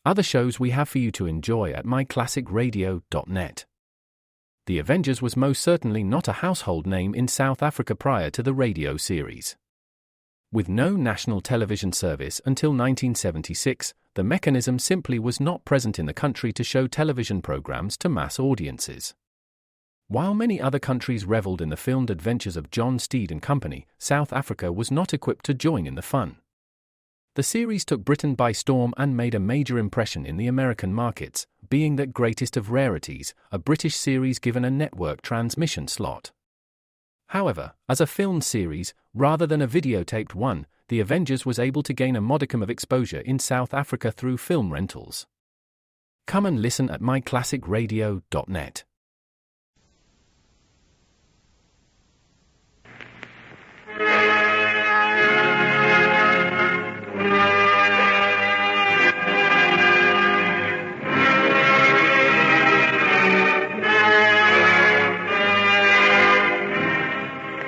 other shows we have for you to enjoy at myclassicradio.net. The Avengers was most certainly not a household name in South Africa prior to the radio series. With no national television service until 1976, the mechanism simply was not present in the country to show television programs to mass audiences. While many other countries revelled in the filmed adventures of John Steed and company, South Africa was not equipped to join in the fun. The series took Britain by storm and made a major impression in the American markets, being that greatest of rarities, a British series given a network transmission slot. However, as a filmed series, rather than a videotaped one, The Avengers was able to gain a modicum of exposure in South Africa through film rentals. Come and listen at myclassicradio.net.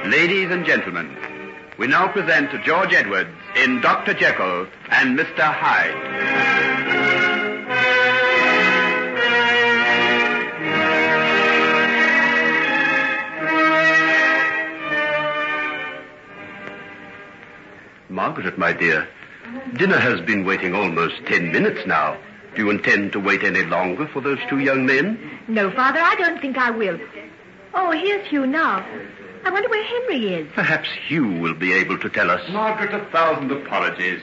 Ladies and gentlemen, we now present George Edwards in Dr. Jekyll and Mr. Hyde. Margaret, my dear, dinner has been waiting almost 10 minutes now. Do you intend to wait any longer for those two young men? No, Father, I don't think I will. Oh, here's Hugh now. I wonder where Henry is. Perhaps Hugh will be able to tell us. Margaret, 1,000 apologies.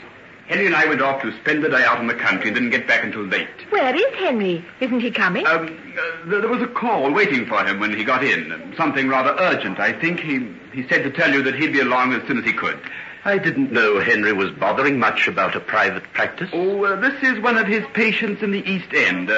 Henry and I went off to spend the day out in the country and didn't get back until late. Where is Henry? Isn't he coming? There was a call waiting for him when he got in. Something rather urgent, I think. He said to tell you that he'd be along as soon as he could. I didn't know Henry was bothering much about a private practice. Oh, this is one of his patients in the East End.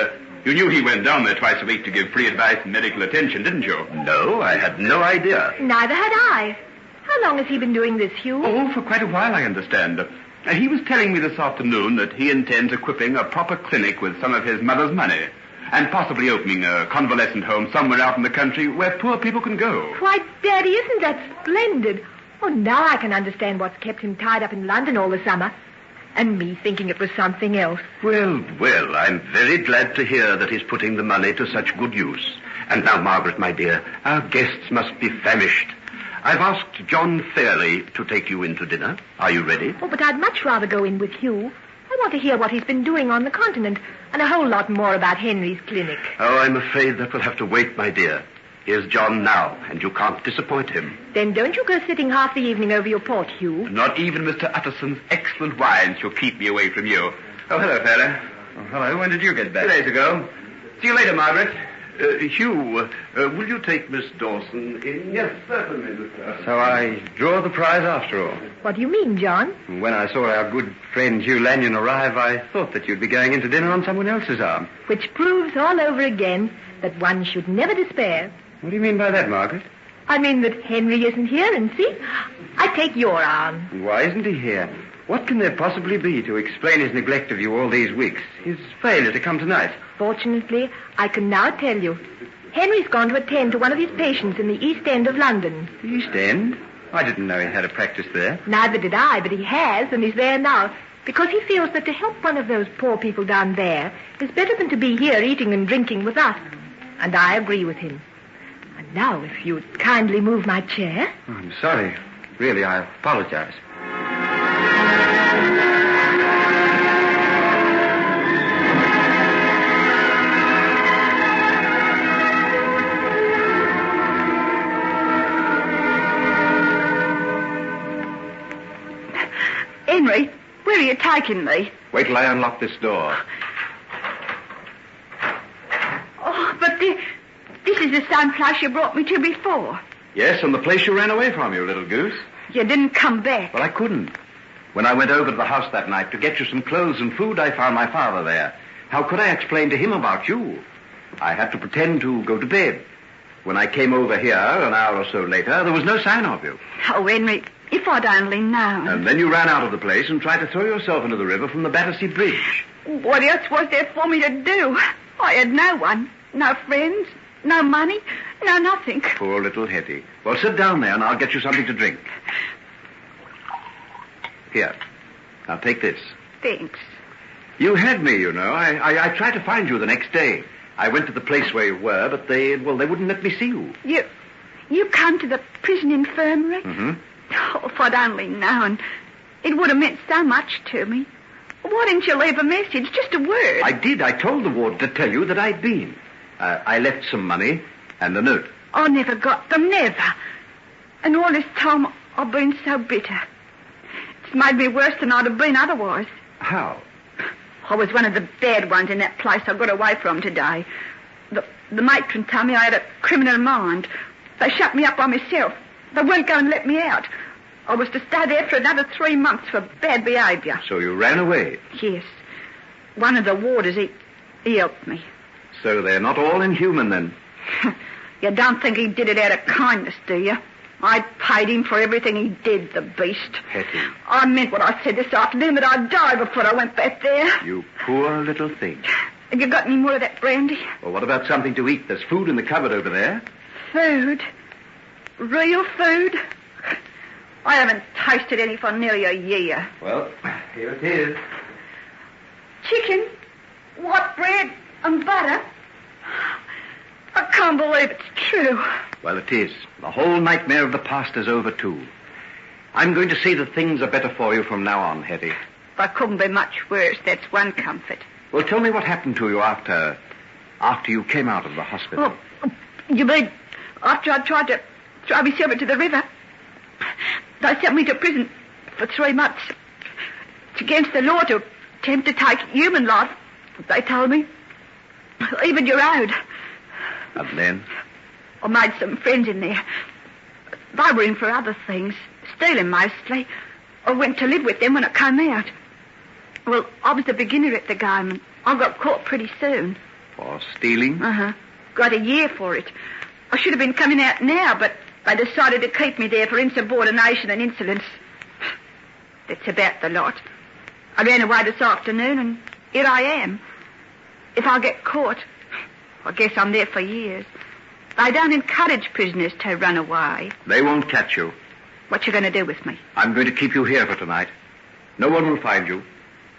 You knew he went down there twice a week to give free advice and medical attention, didn't you? No, I had no idea. Neither had I. How long has he been doing this, Hugh? Oh, for quite a while, I understand. He was telling me this afternoon that he intends equipping a proper clinic with some of his mother's money and possibly opening a convalescent home somewhere out in the country where poor people can go. Why, Daddy, isn't that splendid? Oh, now I can understand what's kept him tied up in London all the summer. And me thinking it was something else. Well, I'm very glad to hear that he's putting the money to such good use. And now, Margaret, my dear, our guests must be famished. I've asked John Fairley to take you in to dinner. Are you ready? Oh, but I'd much rather go in with Hugh. I want to hear what he's been doing on the continent and a whole lot more about Henry's clinic. Oh, I'm afraid that will have to wait, my dear. Here's John now, and you can't disappoint him. Then don't you go sitting half the evening over your port, Hugh. Not even Mr. Utterson's excellent wine shall keep me away from you. Oh, hello, fella. Oh, hello. When did you get back? 2 days ago. See you later, Margaret. Hugh, will you take Miss Dawson in? Yes, certainly, Mr. So I draw the prize after all. What do you mean, John? When I saw our good friend Hugh Lanyon arrive, I thought that you'd be going into dinner on someone else's arm. Which proves all over again that one should never despair. What do you mean by that, Margaret? I mean that Henry isn't here, and see, I take your arm. And why isn't he here? What can there possibly be to explain his neglect of you all these weeks? His failure to come tonight? Fortunately, I can now tell you. Henry's gone to attend to one of his patients in the East End of London. The East End? I didn't know he had a practice there. Neither did I, but he has, and he's there now, because he feels that to help one of those poor people down there is better than to be here eating and drinking with us. And I agree with him. And now, if you'd kindly move my chair. Oh, I'm sorry. Really, I apologize. Henry, where are you taking me? Wait till I unlock this door. Oh, but this is the same place you brought me to before. Yes, and the place you ran away from, you little goose. You didn't come back. Well, I couldn't. When I went over to the house that night to get you some clothes and food, I found my father there. How could I explain to him about you? I had to pretend to go to bed. When I came over here an hour or so later, there was no sign of you. Oh, Henry, if I'd only known. And then you ran out of the place and tried to throw yourself into the river from the Battersea Bridge. What else was there for me to do? I had no one, no friends, no money, no nothing. Poor little Hetty. Well, sit down there and I'll get you something to drink. Here. Now take this. Thanks. You had me, you know. I tried to find you the next day. I went to the place where you were, but they wouldn't let me see you. You come to the prison infirmary? Mm-hmm. Oh, if I'd only known. It would have meant so much to me. Why didn't you leave a message? Just a word. I did. I told the warden to tell you that I'd been. I left some money and a note. I never got them, never. And all this time, I've been so bitter. It's made me worse than I'd have been otherwise. How? I was one of the bad ones in that place I got away from today. The matron told me I had a criminal mind. They shut me up by myself. They weren't going to let me out. I was to stay there for another 3 months for bad behaviour. So you ran away? Yes. One of the warders, he helped me. So they're not all inhuman, then? You don't think he did it out of kindness, do you? I paid him for everything he did, the beast. Hetty. I meant what I said this afternoon, that I'd die before I went back there. You poor little thing. Have you got any more of that brandy? Well, what about something to eat? There's food in the cupboard over there. Food? Real food? I haven't tasted any for nearly a year. Well, here it is. Chicken, white bread, and butter. I can't believe it's true. Well, it is. The whole nightmare of the past is over, too. I'm going to see that things are better for you from now on, Hetty. I couldn't be much worse. That's one comfort. Well, tell me what happened to you after you came out of the hospital. Oh, you mean after I tried to throw myself into the river? They sent me to prison for 3 months. It's against the law to attempt to take human life, they told me. Even your own. And then? I made some friends in there. They were in for other things, stealing mostly. I went to live with them when I came out. Well, I was a beginner at the game, and I got caught pretty soon. For stealing? Uh-huh. Got a year for it. I should have been coming out now, but they decided to keep me there for insubordination and insolence. That's about the lot. I ran away this afternoon, and here I am. If I get caught, I guess I'm there for years. They don't encourage prisoners to run away. They won't catch you. What you going to do with me? I'm going to keep you here for tonight. No one will find you.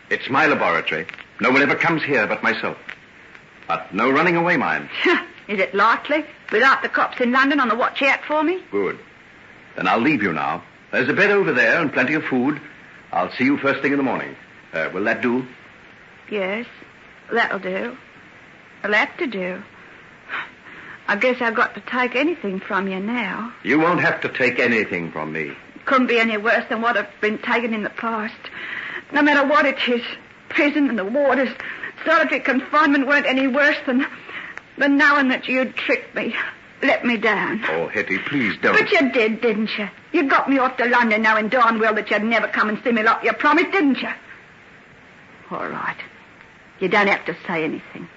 It's my laboratory. No one ever comes here but myself. But no running away, mind. Is it likely? Without the cops in London on the watch out for me? Good. Then I'll leave you now. There's a bed over there and plenty of food. I'll see you first thing in the morning. Will that do? Yes, that'll do. I'll have to do. I guess I've got to take anything from you now. You won't have to take anything from me. Couldn't be any worse than what I've been taken in the past. No matter what it is, prison and the warders, solitary confinement weren't any worse than knowing that you'd tricked me, let me down. Oh, Hetty, please don't. But you did, didn't you? You got me off to London knowing darn well that you'd never come and see me like you promised, didn't you? All right. You don't have to say anything.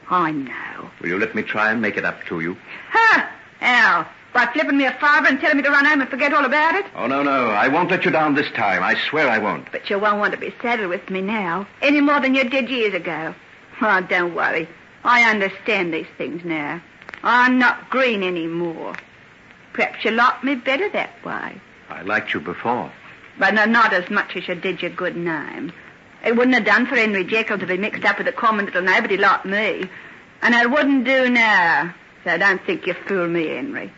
I know. Will you let me try and make it up to you? Huh? How? By flipping me a fiver and telling me to run home and forget all about it? Oh, no. I won't let you down this time. I swear I won't. But you won't want to be saddled with me now, any more than you did years ago. Oh, don't worry. I understand these things now. I'm not green anymore. Perhaps you like me better that way. I liked you before. But not as much as you did your good name. It wouldn't have done for Henry Jekyll to be mixed up with a common little nobody like me. And it wouldn't do now. So don't think you fool me, Henry.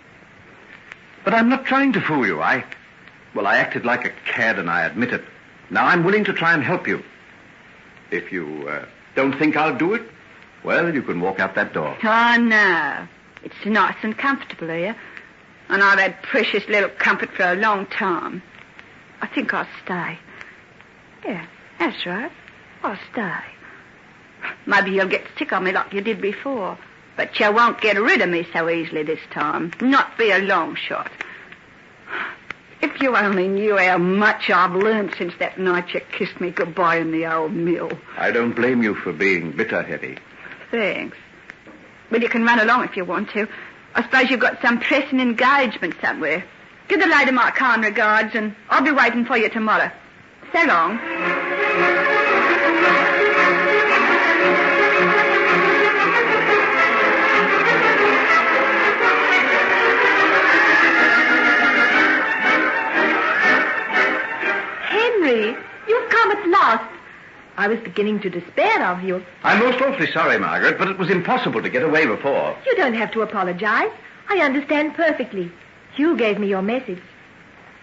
But I'm not trying to fool you. I acted like a cad, and I admit it. Now I'm willing to try and help you. If you don't think I'll do it, well, you can walk out that door. Oh, no. It's nice and comfortable here. And I've had precious little comfort for a long time. I think I'll stay. Yeah, that's right. I'll stay. Maybe you'll get sick of me like you did before. But you won't get rid of me so easily this time. Not be a long shot. If you only knew how much I've learned since that night you kissed me goodbye in the old mill. I don't blame you for being bitter, Hetty. Thanks. Well, you can run along if you want to. I suppose you've got some pressing engagement somewhere. Give the lady my kind regards, and I'll be waiting for you tomorrow. So long. Henry, you've come at last. I was beginning beginning to despair of you. I'm most awfully sorry, Margaret, but it was impossible to get away before. You don't have to apologize. I understand perfectly. Hugh gave me your message.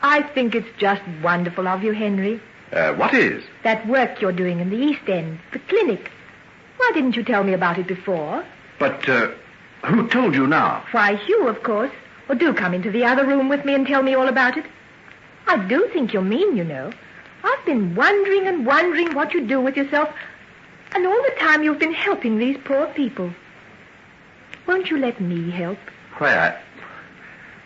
I think it's just wonderful of you, Henry. What is? That work you're doing in the East End, the clinic. Why didn't you tell me about it before? But, who told you now? Why, Hugh, of course. Well, do come into the other room with me and tell me all about it. I do think you're mean, you know. I've been wondering and wondering what you do with yourself, and all the time you've been helping these poor people. Won't you let me help? Why,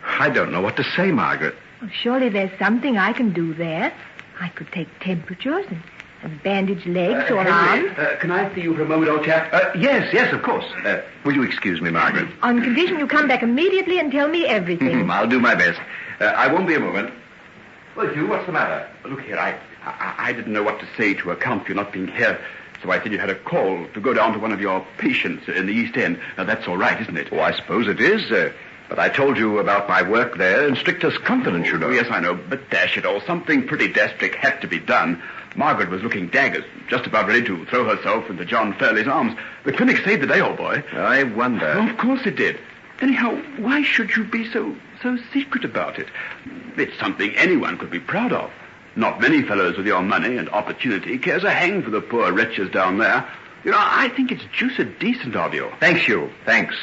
I don't know what to say, Margaret. Well, surely there's something I can do there. I could take temperatures and bandage legs or arms. Can I see you for a moment, old chap? Yes, of course. Will you excuse me, Margaret? On condition you come back immediately and tell me everything. I'll do my best. I won't be a moment. Well, Hugh, what's the matter? Look here, I didn't know what to say to account for you not being here, so I said you had a call to go down to one of your patients in the East End. Now, that's all right, isn't it? Oh, I suppose it is. But I told you about my work there in strictest confidence, you know. Oh, yes, I know, but dash it all, something pretty desperate had to be done. Margaret was looking daggers, just about ready to throw herself into John Fairley's arms. The clinic saved the day, old boy. I wonder. Oh, of course it did. Anyhow, why should you be so secret about it? It's something anyone could be proud of. Not many fellows with your money and opportunity cares a hang for the poor wretches down there. You know, I think it's juiced decent of you. Thanks, Hugh. Thanks.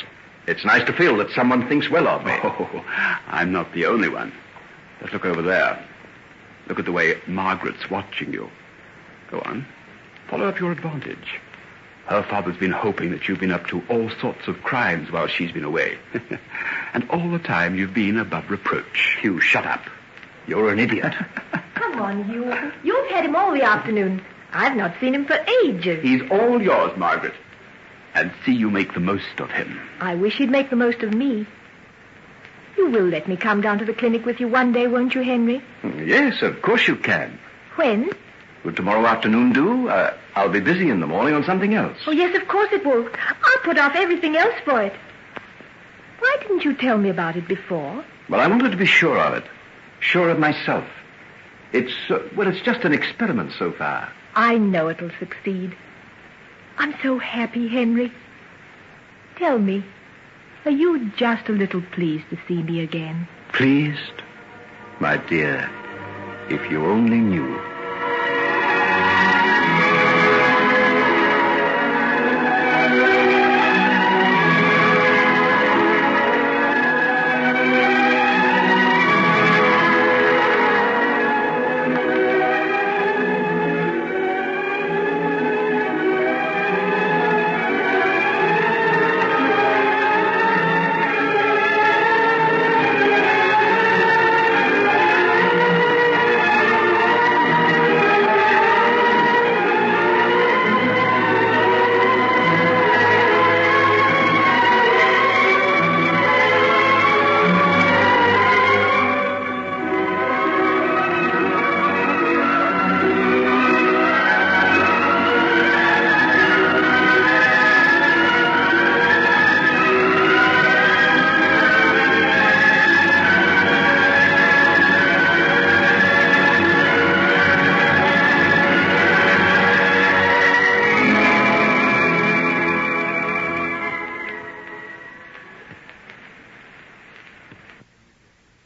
It's nice to feel that someone thinks well of me. Oh, I'm not the only one. Just look over there. Look at the way Margaret's watching you. Go on. Follow up your advantage. Her father's been hoping that you've been up to all sorts of crimes while she's been away. And all the time you've been above reproach. Hugh, shut up. You're an idiot. Come on, Hugh. You've had him all the afternoon. I've not seen him for ages. He's all yours, Margaret. And see you make the most of him. I wish he'd make the most of me. You will let me come down to the clinic with you one day, won't you, Henry? Yes, of course you can. When? Would tomorrow afternoon do? I'll be busy in the morning on something else. Oh, yes, of course it will. I'll put off everything else for it. Why didn't you tell me about it before? Well, I wanted to be sure of it. Sure of myself. It's just an experiment so far. I know it'll succeed. I'm so happy, Henry. Tell me, are you just a little pleased to see me again? Pleased? My dear, if you only knew.